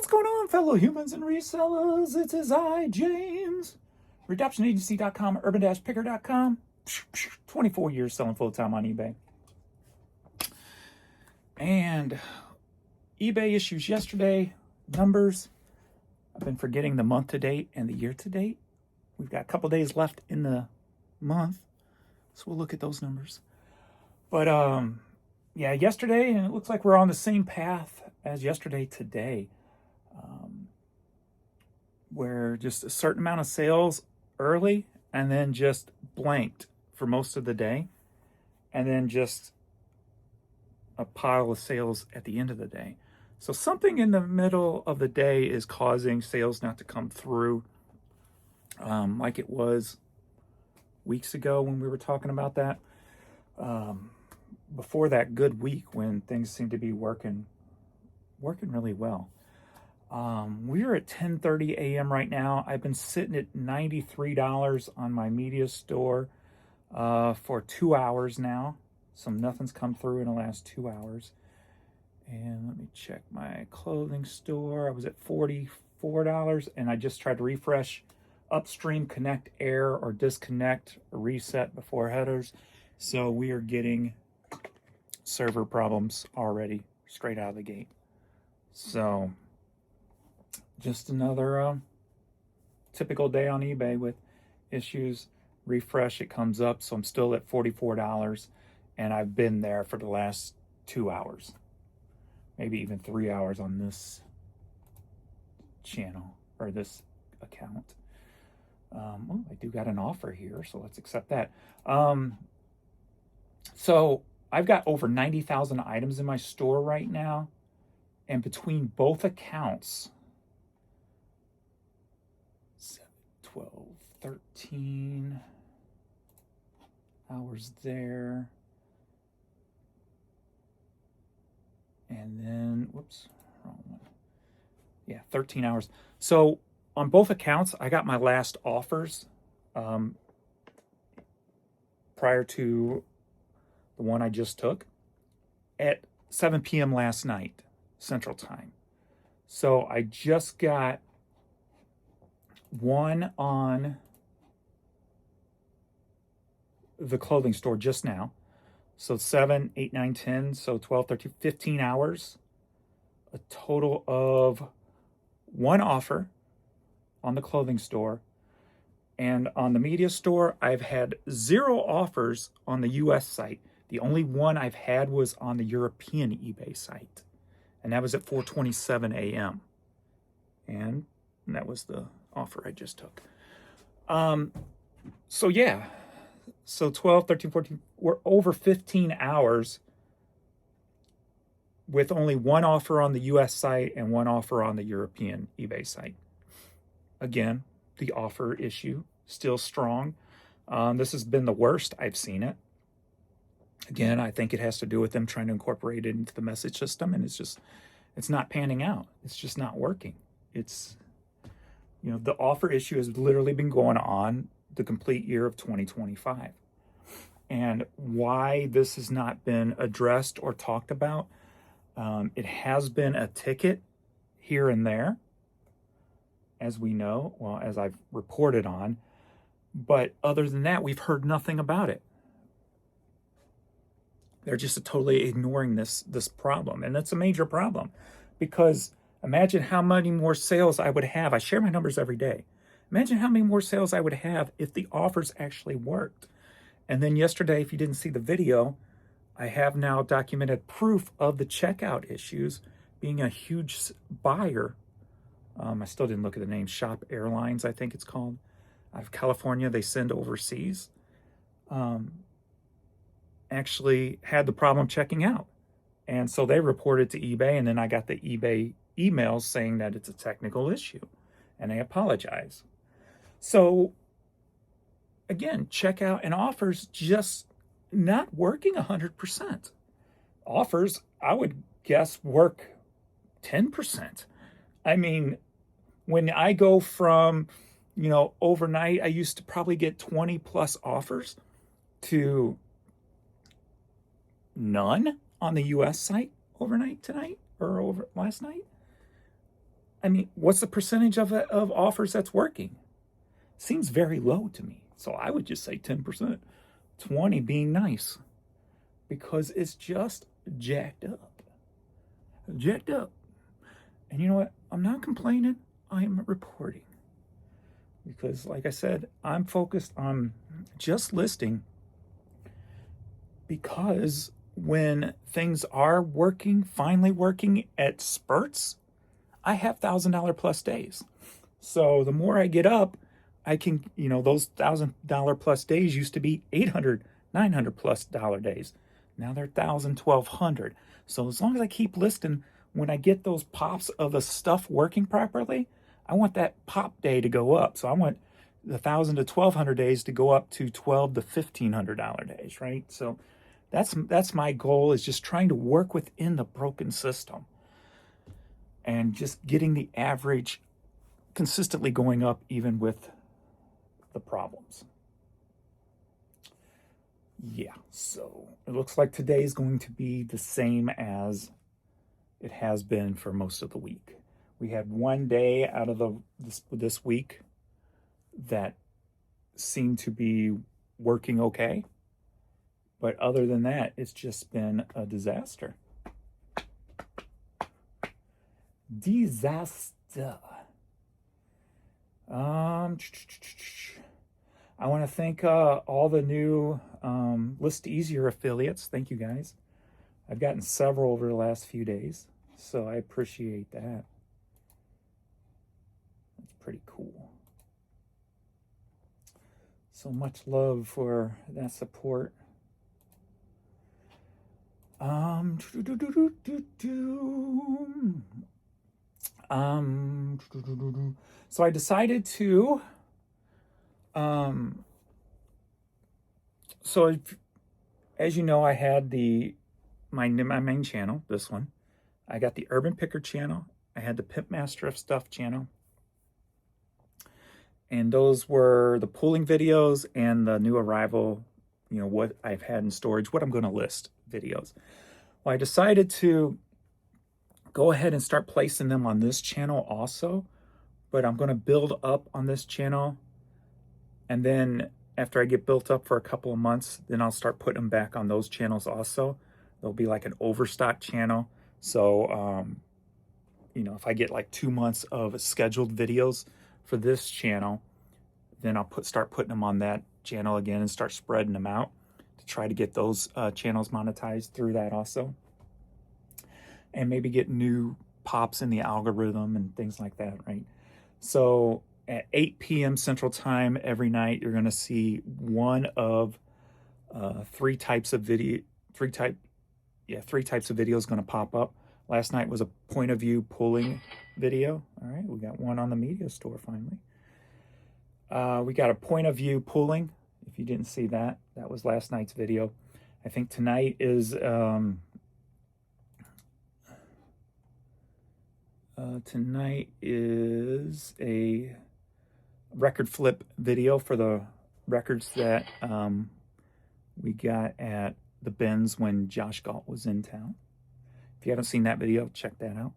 What's going on, fellow humans and resellers? It is I, James. RedemptionAgency.com, urban-picker.com. 24 years selling full-time on eBay. And eBay issues yesterday, numbers. I've been forgetting the month to date and the year to date. We've got a couple days left in the month, so we'll look at those numbers. But yeah, yesterday, and it looks like we're on the same path as yesterday today, where just a certain amount of sales early and then just blanked for most of the day, and then just a pile of sales at the end of the day. So something in the middle of the day is causing sales not to come through like it was weeks ago when we were talking about that. Before that good week when things seemed to be working really well. We're at 10:30 a.m. right now. I've been sitting at $93 on my media store for 2 hours now. So nothing's come through in the last 2 hours. And let me check my clothing store. I was at $44, and I just tried to refresh upstream, connect air, or disconnect, or reset before headers. So we are getting server problems already straight out of the gate. So just another typical day on eBay with issues. Refresh, it comes up, so I'm still at $44, and I've been there for the last 2 hours, maybe even 3 hours on this channel or this account. Oh, I do got an offer here, so let's accept that. So I've got over 90,000 items in my store right now, and between both accounts, 7, 12, 13 hours there. And then, whoops, wrong one. Yeah, 13 hours. So on both accounts, I got my last offers prior to the one I just took at 7 p.m. last night, Central Time. So I just got one on the clothing store just now. So 7, 8, 9, 10, so 12, 13, 15 hours. A total of one offer on the clothing store. And on the media store, I've had 0 offers on the US site. The only one I've had was on the European eBay site. And that was at 4:27 a.m. And that was the offer I just took. So yeah. So 12, 13, 14, we're over 15 hours with only one offer on the US site and one offer on the European eBay site. Again, the offer issue still strong. This has been the worst I've seen it. Again, I think it has to do with them trying to incorporate it into the message system, and it's not panning out. It's just not working. It's, the offer issue has literally been going on the complete year of 2025. And why this has not been addressed or talked about, it has been a ticket here and there, as we know, well, as I've reported on. But other than that, we've heard nothing about it. They're just totally ignoring this problem. And it's a major problem, because imagine how many more sales I would have. I share my numbers every day. Imagine how many more sales I would have if the offers actually worked. And then yesterday, if you didn't see the video, I have now documented proof of the checkout issues, being a huge buyer. I still didn't look at the name. Shop Airlines, I think it's called, out of California. They send overseas. Actually had the problem checking out. And so they reported to eBay, and then I got the eBay emails saying that it's a technical issue, and they apologize. So again, checkout and offers just not working 100%. Offers, I would guess, work 10%. I mean, when I go from, overnight, I used to probably get 20 plus offers to none on the US site overnight tonight or over last night. I mean, what's the percentage of offers that's working? Seems very low to me. So I would just say 10%, 20 being nice, because it's just jacked up. Jacked up. And you know what? I'm not complaining. I'm reporting. Because, like I said, I'm focused on just listing, because when things are working, finally working at spurts, I have $1,000 plus days. So the more I get up, I can, those $1,000 plus days used to be 800, 900 plus dollar days. Now they're 1,000, 1,200. So as long as I keep listing, when I get those pops of the stuff working properly, I want that pop day to go up. So I want the 1,000 to 1,200 days to go up to 12 to $1,500 days, right? So that's my goal, is just trying to work within the broken system and just getting the average consistently going up, even with the problems. Yeah, so it looks like today is going to be the same as it has been for most of the week. We had one day out of this week that seemed to be working okay, but other than that, it's just been a disaster. Disaster. I want to thank all the new List Easier affiliates. Thank you, guys. I've gotten several over the last few days, so I appreciate that. That's pretty cool. So much love for that support. So I decided to, so as you know, I had my main channel, this one. I got the Urban Picker channel. I had the Pimp Master of Stuff channel. And those were the pooling videos and the new arrival, what I've had in storage, what I'm going to list videos. Well, I decided to go ahead and start placing them on this channel also, but I'm going to build up on this channel, and then after I get built up for a couple of months, then I'll start putting them back on those channels also. They'll be like an overstock channel. So, if I get like 2 months of scheduled videos for this channel, then I'll start putting them on that channel again and start spreading them out to try to get those channels monetized through that also. And maybe get new pops in the algorithm and things like that, right? So at 8 p.m. Central Time every night, you're going to see one of three types of videos going to pop up. Last night was a point of view pulling video. All right, we got one on the media store finally. We got a point of view pulling. If you didn't see that, that was last night's video. I think tonight is a record flip video for the records that we got at the Benz when Josh Galt was in town. If you haven't seen that video, check that out.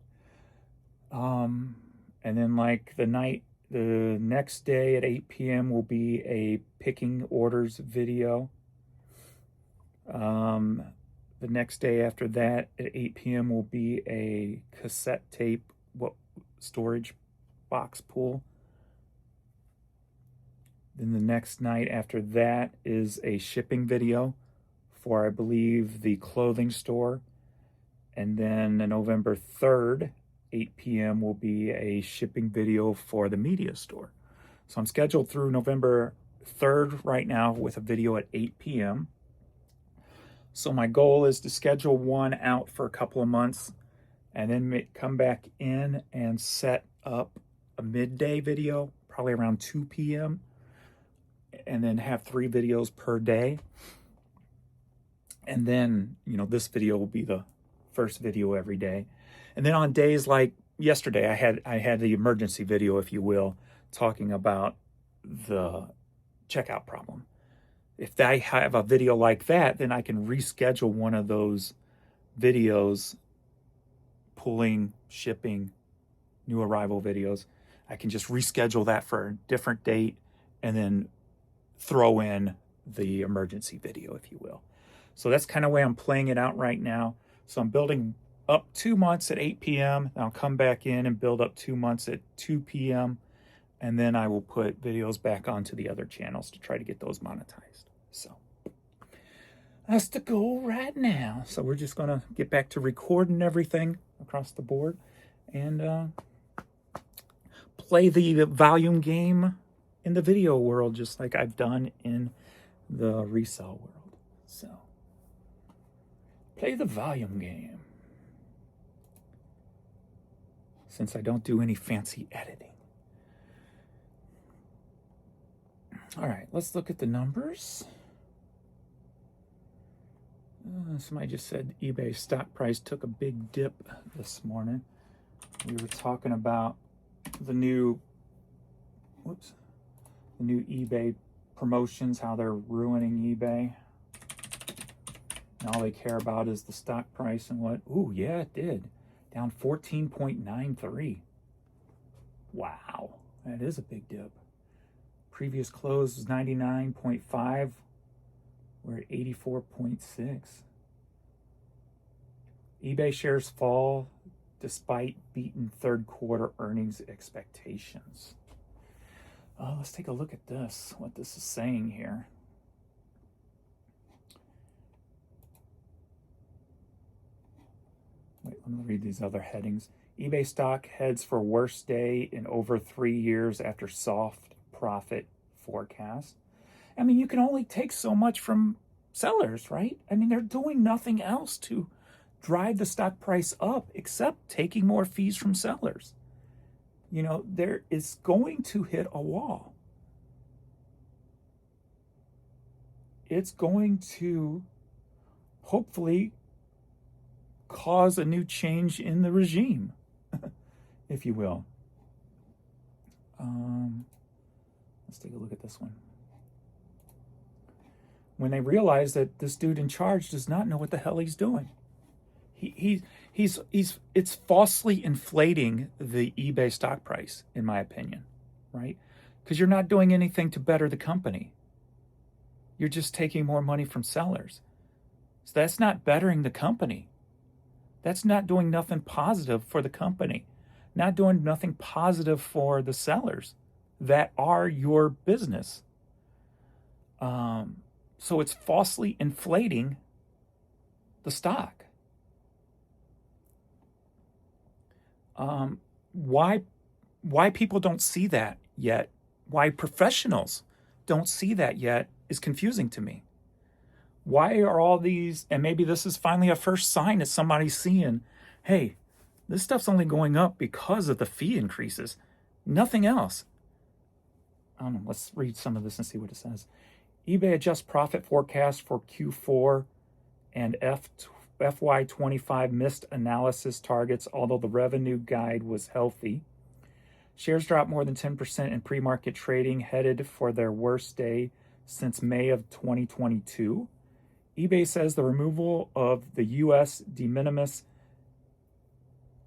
And then like the next day at 8 p.m. will be a picking orders video. The next day after that at 8 p.m. will be a cassette tape storage box pull. Then the next night after that is a shipping video for, I believe, the clothing store. And then on November 3rd, 8 p.m. will be a shipping video for the media store. So I'm scheduled through November 3rd right now with a video at 8 p.m. So my goal is to schedule one out for a couple of months and then come back in and set up a midday video, probably around 2 p.m. and then have 3 videos per day. And then, this video will be the first video every day. And then on days like yesterday, I had the emergency video, if you will, talking about the checkout problem. If I have a video like that, then I can reschedule one of those videos, pulling, shipping, new arrival videos. I can just reschedule that for a different date and then throw in the emergency video, if you will. So that's kind of the way I'm playing it out right now. So I'm building up 2 months at 8 p.m. I'll come back in and build up 2 months at 2 p.m. And then I will put videos back onto the other channels to try to get those monetized. So that's the goal right now. So we're just going to get back to recording everything across the board and play the volume game in the video world, just like I've done in the resell world. So play the volume game, since I don't do any fancy editing. All right, let's look at the numbers. Somebody just said eBay stock price took a big dip this morning. We were talking about the new eBay promotions, how they're ruining eBay. And all they care about is the stock price and what. Ooh, yeah, it did. Down 14.93. Wow, that is a big dip. Previous close was 99.5. We're at 84.6. eBay shares fall despite beaten third quarter earnings expectations. Let's take a look at this, what this is saying here. Wait, let me read these other headings. eBay stock heads for worst day in over 3 years after soft profit forecast. I mean, you can only take so much from sellers, right? I mean, they're doing nothing else to drive the stock price up except taking more fees from sellers. You know, there is going to hit a wall. It's going to hopefully cause a new change in the regime, if you will. Let's take a look at this one. When they realize that this dude in charge does not know what the hell he's doing. It's falsely inflating the eBay stock price, in my opinion, right? Because you're not doing anything to better the company. You're just taking more money from sellers. So that's not bettering the company. That's not doing nothing positive for the company. Not doing nothing positive for the sellers that are your business. So it's falsely inflating the stock. Why people don't see that yet, why professionals don't see that yet is confusing to me. Why are all these, and maybe this is finally a first sign that somebody's seeing, hey, this stuff's only going up because of the fee increases, nothing else. I don't know, let's read some of this and see what it says. eBay adjusts profit forecast for Q4 and FY25 missed analysis targets, although the revenue guide was healthy. Shares dropped more than 10% in pre-market trading, headed for their worst day since May of 2022. eBay says the removal of the U.S. de minimis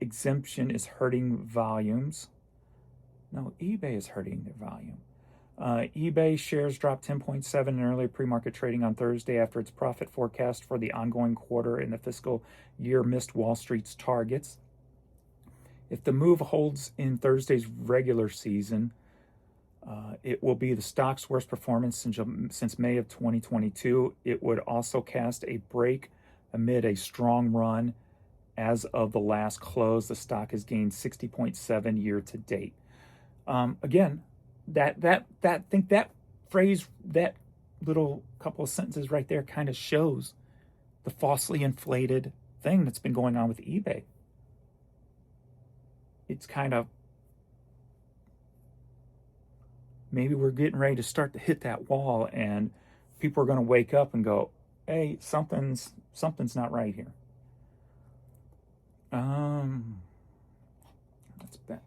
exemption is hurting volumes. No, eBay is hurting their volume. eBay shares dropped 10.7 in early pre-market trading on Thursday after its profit forecast for the ongoing quarter in the fiscal year missed Wall Street's targets. If the move holds in Thursday's regular season, it will be the stock's worst performance since May of 2022. It would also cast a break amid a strong run. As of the last close, the stock has gained 60.7 year to date. Again, I think that phrase, that little couple of sentences right there kind of shows the falsely inflated thing that's been going on with eBay. It's kind of, maybe we're getting ready to start to hit that wall and people are going to wake up and go, hey, something's not right here.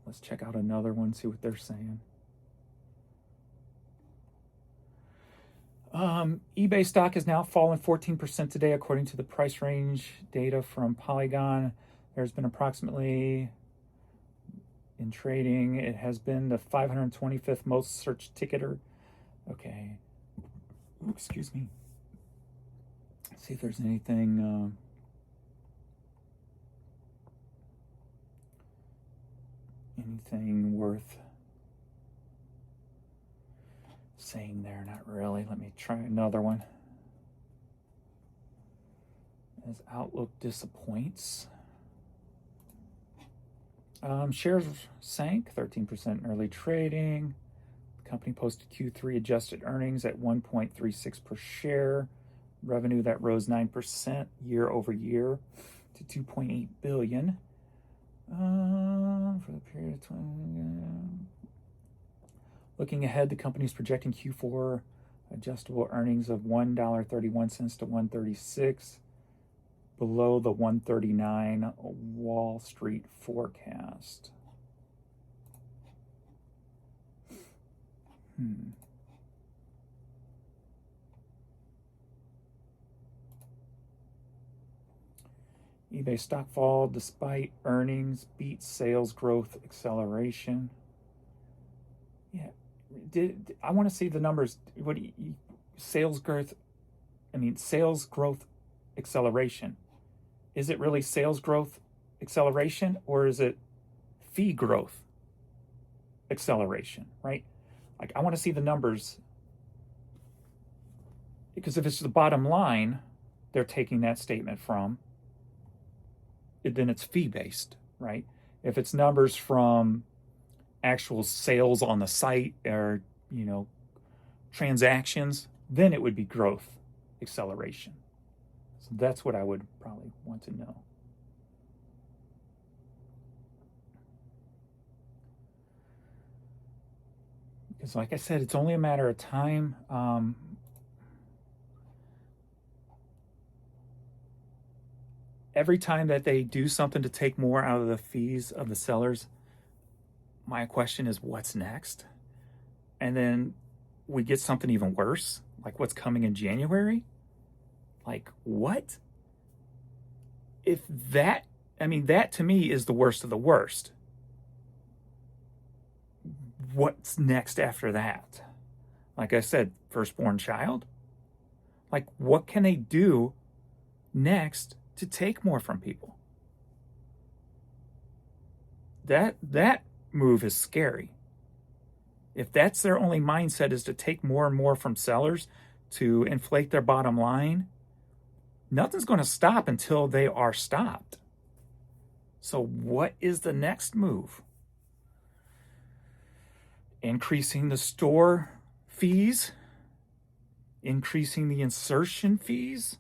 Let's check out another one, see what they're saying. eBay stock has now fallen 14% today, according to the price range data from Polygon. There's been approximately in trading. It has been the 525th most searched ticketer. Okay. Ooh, excuse me. Let's see if there's anything worth saying there. Not really. Let me try another one. As Outlook disappoints. Shares sank 13% in early trading. The company posted Q3 adjusted earnings at 1.36 per share. Revenue that rose 9% year over year to 2.8 billion. For the period of 20. Looking ahead, the company is projecting Q4 adjustable earnings of $1.31 to $1.36, below the $1.39 Wall Street forecast. eBay stock fall despite earnings beat sales growth acceleration. Yeah, I want to see the numbers. What sales growth? Sales growth acceleration. Is it really sales growth acceleration, or is it fee growth acceleration? Right? Like, I want to see the numbers, because if it's the bottom line they're taking that statement from, then it's fee-based, right? If it's numbers from actual sales on the site or, transactions, then it would be growth acceleration. So that's what I would probably want to know. Because like I said, it's only a matter of time. Every time that they do something to take more out of the fees of the sellers, my question is, what's next? And then we get something even worse, like what's coming in January. Like, what? If that, that to me is the worst of the worst. What's next after that? Like I said, firstborn child. Like, what can they do next to take more from people? That move is scary. If that's their only mindset, is to take more and more from sellers to inflate their bottom line, nothing's going to stop until they are stopped. So what is the next move? Increasing the store fees? Increasing the insertion fees?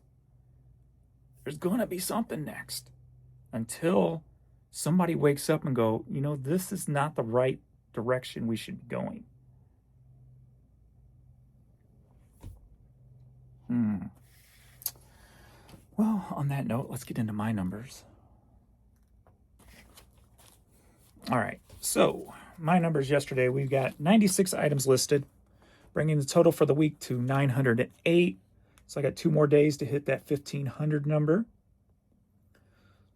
There's going to be something next, until somebody wakes up and go, this is not the right direction we should be going. Well, on that note, let's get into my numbers. All right, so my numbers yesterday, we've got 96 items listed, bringing the total for the week to 908. So I got 2 more days to hit that 1,500 number.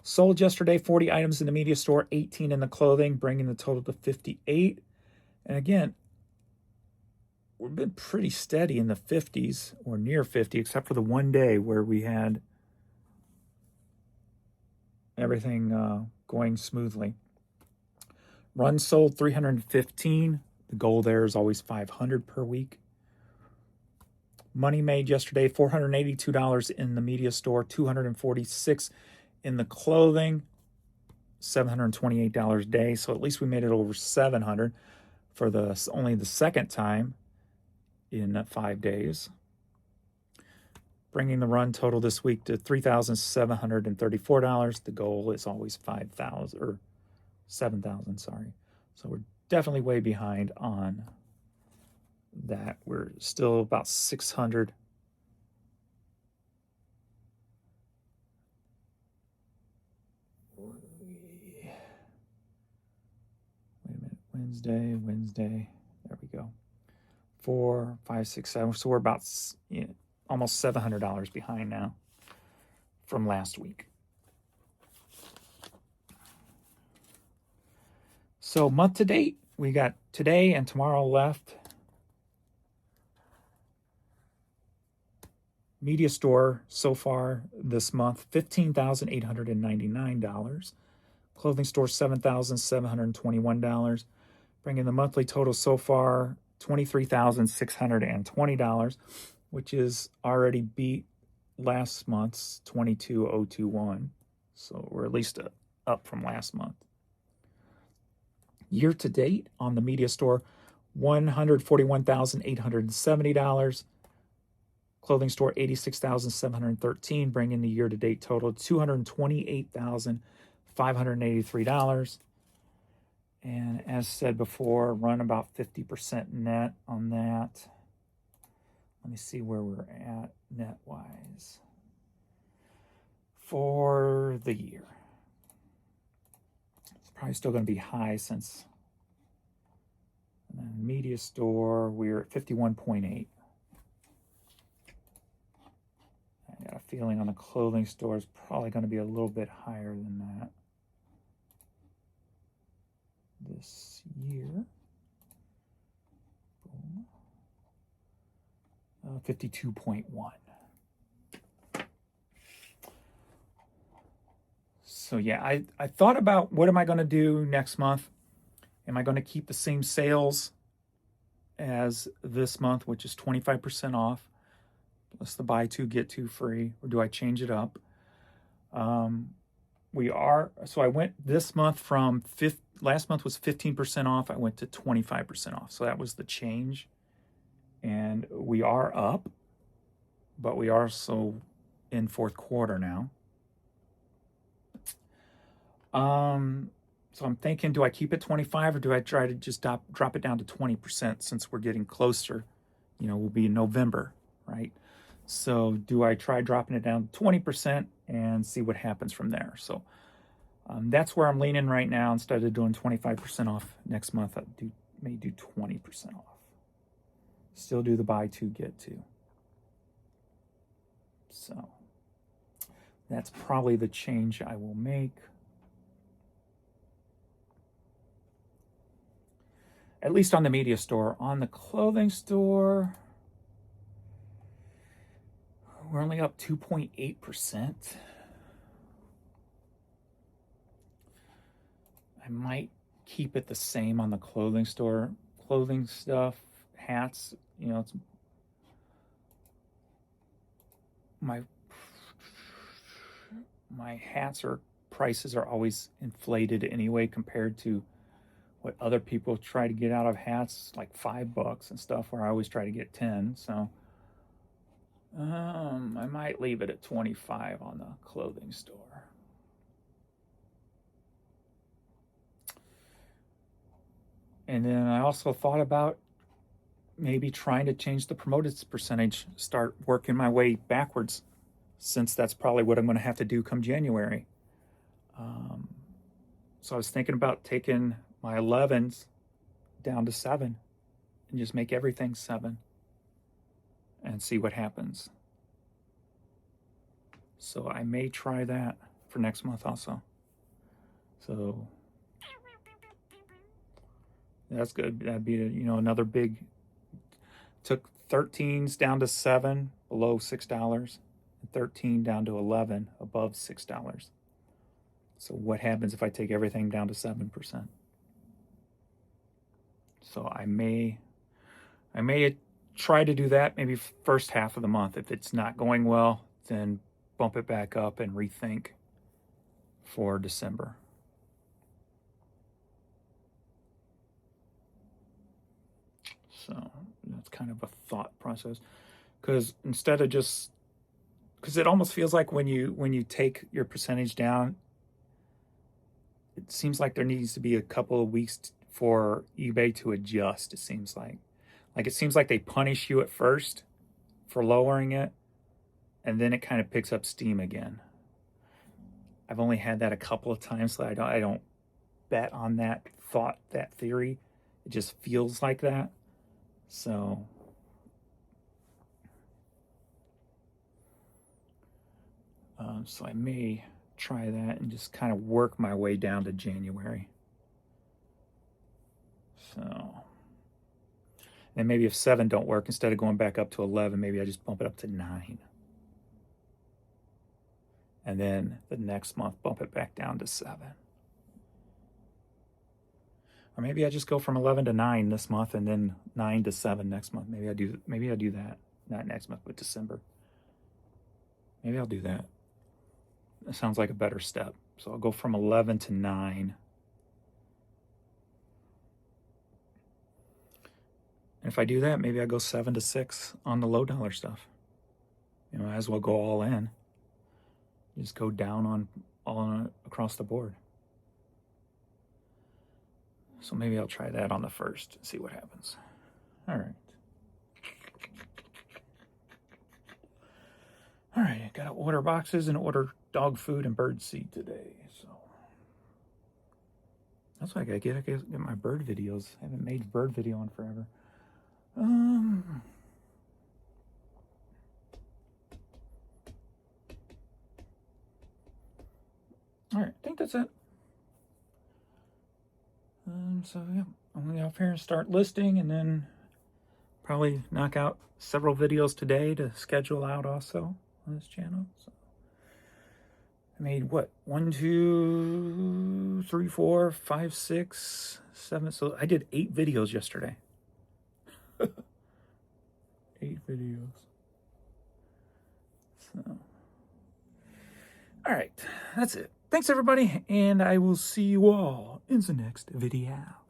Sold yesterday, 40 items in the media store, 18 in the clothing, bringing the total to 58. And again, we've been pretty steady in the 50s or near 50, except for the one day where we had everything going smoothly. Runs sold 315. The goal there is always 500 per week. Money made yesterday, $482 in the media store, $246 in the clothing, $728 a day. So at least we made it over 700 for only the second time in 5 days. Bringing the run total this week to $3,734. The goal is always 5,000 or 7,000, sorry. So we're definitely way behind on that. We're still about 600. Wait a minute. Wednesday. There we go. 4, 5, 6, 7. So we're about almost $700 behind now from last week. So month to date, we got today and tomorrow left. Media store so far this month, $15,899. Clothing store, $7,721. Bringing the monthly total so far, $23,620, which is already beat last month's 22,021. So we're at least up from last month. Year to date on the media store, $141,870. Clothing store, $86,713, bringing the year to date total $228,583. And as said before, run about 50% net on that. Let me see where we're at net wise for the year. It's probably still going to be high since media store, we're at 51.8. I got a feeling on the clothing store is probably going to be a little bit higher than that this year. 52.1. So yeah, I thought about what am I going to do next month? Am I going to keep the same sales as this month, which is 25% off, plus the buy two, get two free, or do I change it up? So I went this month from last month was 15% off. I went to 25% off. So that was the change. And we are up, but we are also in fourth quarter now. So I'm thinking, do I keep it 25 or do I try to just drop it down to 20% since we're getting closer? You know, we'll be in November, right? So do I try dropping it down to 20% and see what happens from there? So that's where I'm leaning right now. Instead of doing 25% off next month, I may do 20% off. Still do the buy two, get two. So that's probably the change I will make. At least on the media store. On the clothing store, we're only up 2.8%. I might keep it the same on the clothing store. Clothing stuff, hats, you know, it's my hats prices are always inflated anyway compared to what other people try to get out of hats, like $5 and stuff, where I always try to get 10. So I might leave it at 25 on the clothing store. And then I also thought about maybe trying to change the promoted percentage, start working my way backwards, since that's probably what I'm going to have to do come January. So I was thinking about taking my 11s down to 7 and just make everything 7 and see what happens. So I may try that for next month also. So that's good. That'd be, another big, took 13s down to 7 below $6 and 13 down to 11 above $6. So what happens if I take everything down to 7%? So I may try to do that maybe first half of the month. If it's not going well, then bump it back up and rethink for December. So that's kind of a thought process, because instead of because it almost feels like when you take your percentage down, it seems like there needs to be a couple of weeks for eBay to adjust. It seems like they punish you at first for lowering it, and then it kind of picks up steam again. I've only had that a couple of times, so I don't bet on that theory. It just feels like that. So so I may try that and just kind of work my way down to January. So, and maybe if 7 don't work, instead of going back up to 11, maybe I just bump it up to 9. And then the next month, bump it back down to 7. Or maybe I just go from 11 to 9 this month, and then 9 to 7 next month. Maybe I do that. Not next month, but December. Maybe I'll do that. That sounds like a better step. So I'll go from 11 to 9. And if I do that, maybe I go 7 to 6 on the low dollar stuff. You know, I as well go all in. Just go down on all across the board. So maybe I'll try that on the 1st and see what happens. All right. All right, I got to order boxes and order dog food and bird seed today. So that's what I got to get. I got to get my bird videos. I haven't made a bird video in forever. All right, I think that's it. So yeah, I'm gonna go up here and start listing, and then probably knock out several videos today to schedule out also on this channel. So I made what, 1, 2, 3, 4, 5, 6, 7. So I did 8 videos yesterday. 8 videos. So, all right, that's it. Thanks everybody, and I will see you all in the next video.